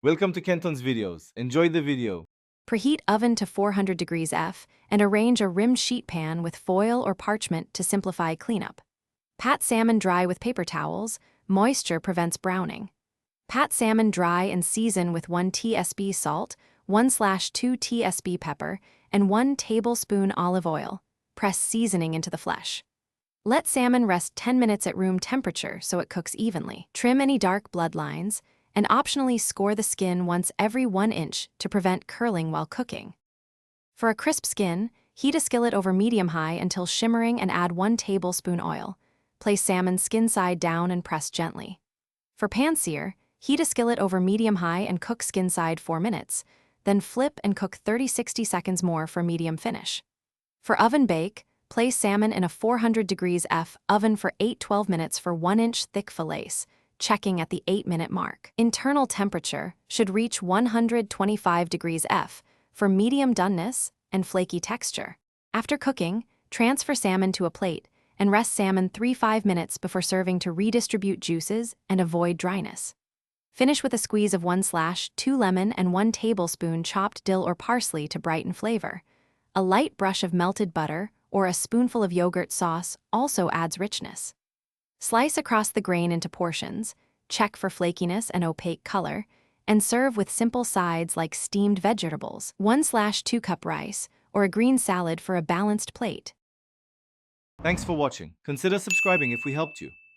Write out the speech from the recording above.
Welcome to Kenton's videos. Enjoy the video. Preheat oven to 400 degrees F and arrange a rimmed sheet pan with foil or parchment to simplify cleanup. Pat salmon dry with paper towels. Moisture prevents browning. Pat salmon dry and season with 1 tsp salt, 1/2 tsp pepper, and 1 tablespoon olive oil. Press seasoning into the flesh. Let salmon rest 10 minutes at room temperature so it cooks evenly. Trim any dark blood lines, and optionally score the skin once every 1 inch to prevent curling while cooking. For a crisp skin, heat a skillet over medium-high until shimmering and add 1 tablespoon oil. Place salmon skin side down and press gently. For pan sear, heat a skillet over medium-high and cook skin side 4 minutes, then flip and cook 30-60 seconds more for medium finish. For oven bake, place salmon in a 400 degrees F oven for 8-12 minutes for 1-inch thick fillets, checking at the 8-minute mark. Internal temperature should reach 125 degrees F for medium doneness and flaky texture. After cooking, transfer salmon to a plate and rest salmon 3-5 minutes before serving to redistribute juices and avoid dryness. Finish with a squeeze of 1/2 lemon and 1 tablespoon chopped dill or parsley to brighten flavor. A light brush of melted butter or a spoonful of yogurt sauce also adds richness. Slice across the grain into portions, check for flakiness and opaque color, and serve with simple sides like steamed vegetables, 1/2 cup rice, or a green salad for a balanced plate. Thanks for watching. Consider subscribing if we helped you.